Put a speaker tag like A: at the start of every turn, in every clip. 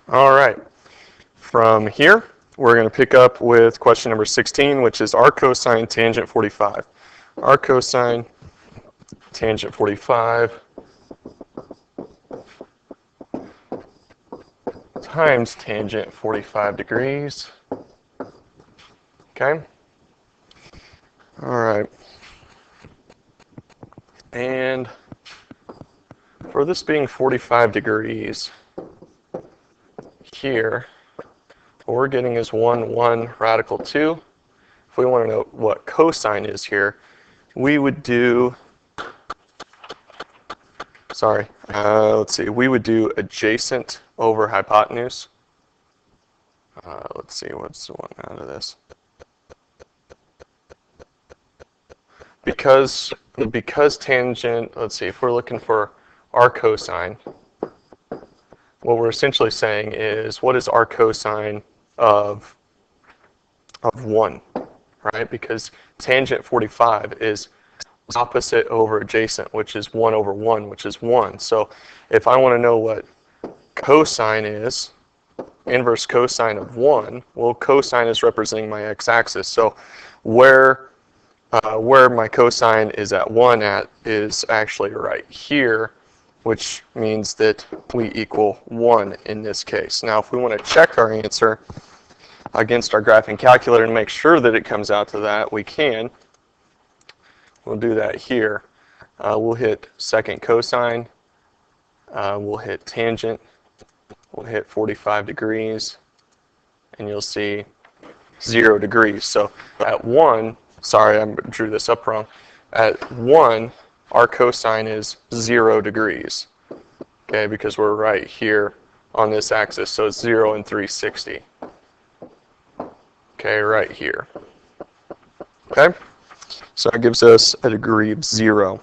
A: All right. From here, we're going to pick up with question number 16, which is arc cosine tangent 45. Arc cosine tangent 45 times tangent 45 degrees. Okay? All right. And for this being 45 degrees here, what we're getting is 1 radical 2. If we want to know what cosine is here, we would do, let's see, we would do adjacent over hypotenuse. Let's see, what's the one out of this? Because tangent, let's see, if we're looking for arc cosine, what we're essentially saying is, what is arc cosine of 1, right? Because tangent 45 is opposite over adjacent, which is 1 over 1, which is 1. So if I want to know what cosine is, inverse cosine of 1, well, cosine is representing my x-axis. So where my cosine is at 1 at is actually right here, which means that we equal 1 in this case. Now, if we want to check our answer against our graphing calculator and make sure that it comes out to that, we can. We'll do that here. We'll hit second cosine. We'll hit tangent. We'll hit 45 degrees. And you'll see 0 degrees. So at 1, sorry, I drew this up wrong. At 1, our cosine is 0 degrees. Okay, because we're right here on this axis. So it's 0 and 360. Okay, right here. Okay? So that gives us a degree of 0.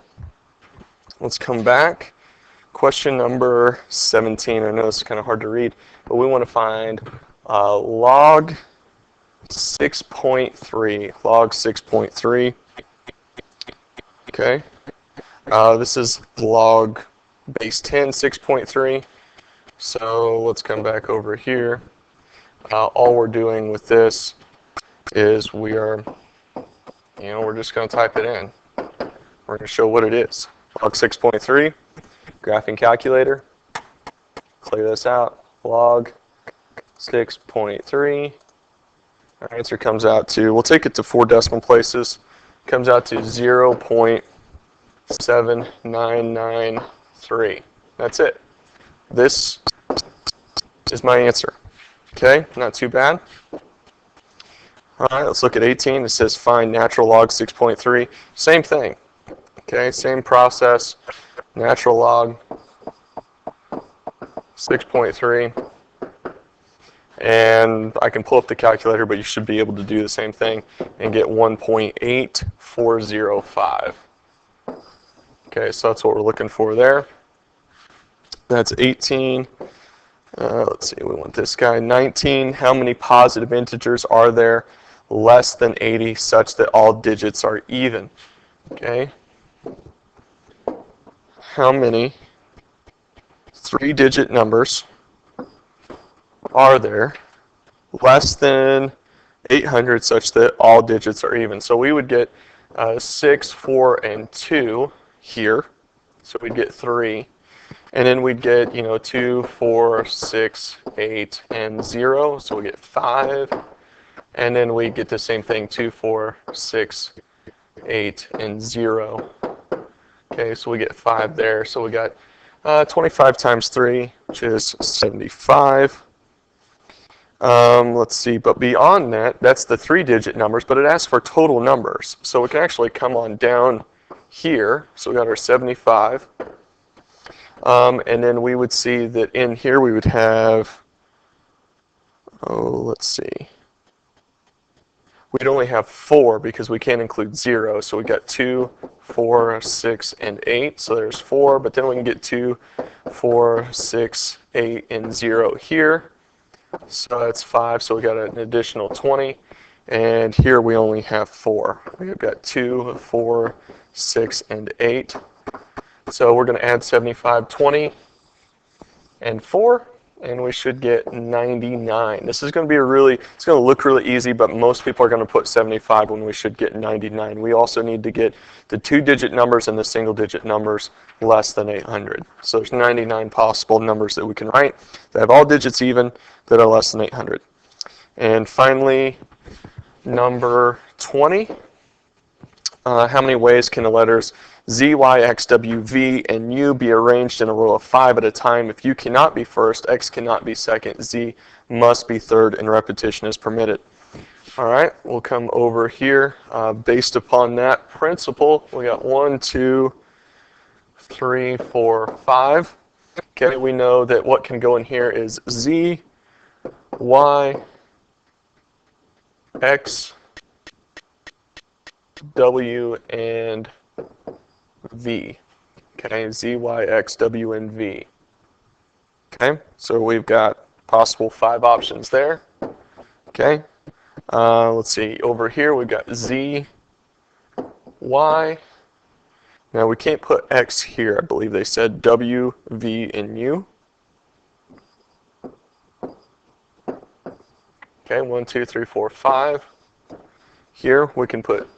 A: Let's come back. Question number 17. I know this is kind of hard to read, but we want to find log 6.3. Log 6.3. Okay. This is log base 10, 6.3. So let's come back over here. All we're doing with this is we're just going to type it in. We're going to show what it is. Log 6.3, graphing calculator, clear this out. Log 6.3. Our answer comes out to, we'll take it to 4 decimal places, comes out to 0.7993. That's it. This is my answer. Okay, not too bad. All right, let's look at 18. It says find natural log 6.3. Same thing. Okay, same process. Natural log 6.3. And I can pull up the calculator, but you should be able to do the same thing and get 1.8405. Okay, so that's what we're looking for there. That's 18. Let's see, we want this guy. 19, how many positive integers are there less than 80 such that all digits are even? Okay. How many 3-digit numbers are there less than 800 such that all digits are even? So we would get 6, 4, and 2 here. So we'd get 3. And then we'd get, 2, 4, 6, 8, and 0. So we get 5. And then we get the same thing, 2, 4, 6, 8, and 0. Okay, so we get 5 there. So we got 25 times 3, which is 75. Let's see, but beyond that, that's the 3-digit numbers, but it asks for total numbers. So we can actually come on down here. So we got our 75. And then we would see that in here we would have, let's see. We'd only have 4 because we can't include 0. So we got 2, 4, 6, and 8. So there's 4, but then we can get 2, 4, 6, 8, and 0 here. So that's 5. So we got an additional 20. And here we only have 4. We've got 2, 4, 6, and 8. So we're going to add 75, 20, and 4. and we should get 99. This is going to be it's going to look really easy, but most people are going to put 75 when we should get 99. We also need to get the 2-digit numbers and the single-digit numbers less than 800. So there's 99 possible numbers that we can write that have all digits even that are less than 800. And finally, number 20. How many ways can the letters Z, Y, X, W, V, and U be arranged in a row of 5 at a time? If U cannot be first, X cannot be second, Z must be third, and repetition is permitted. All right, we'll come over here. Based upon that principle, we got 1, 2, 3, 4, 5. Okay, we know that what can go in here is Z, Y, X, W, and V. Okay, Z, Y, X, W, and V. Okay, so we've got possible 5 options there. Okay, let's see, over here we've got Z, Y. Now we can't put X here, I believe they said W, V, and U. Okay, 1, 2, 3, 4, 5. Here we can put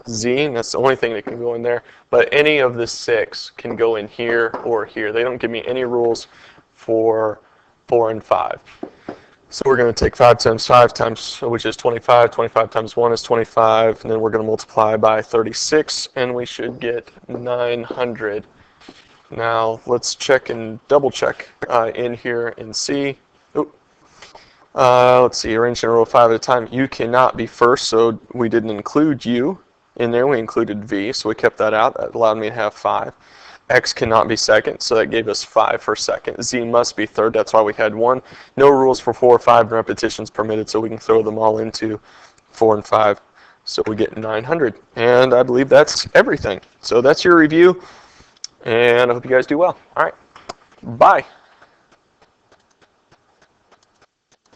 A: Z, and that's the only thing that can go in there. But any of the 6 can go in here or here. They don't give me any rules for 4 and 5. So we're going to take 5 times 5 times, which is 25. 25 times 1 is 25. And then we're going to multiply by 36, and we should get 900. Now let's check and double check in here and see. Let's see, arranged in a row of 5 at a time. U cannot be first, so we didn't include U in there. We included V, so we kept that out. That allowed me to have 5. X cannot be second, so that gave us 5 for second. Z must be third, that's why we had 1. No rules for 4 or 5, repetitions permitted, so we can throw them all into 4 and 5. So we get 900. And I believe that's everything. So that's your review, and I hope you guys do well. All right, bye.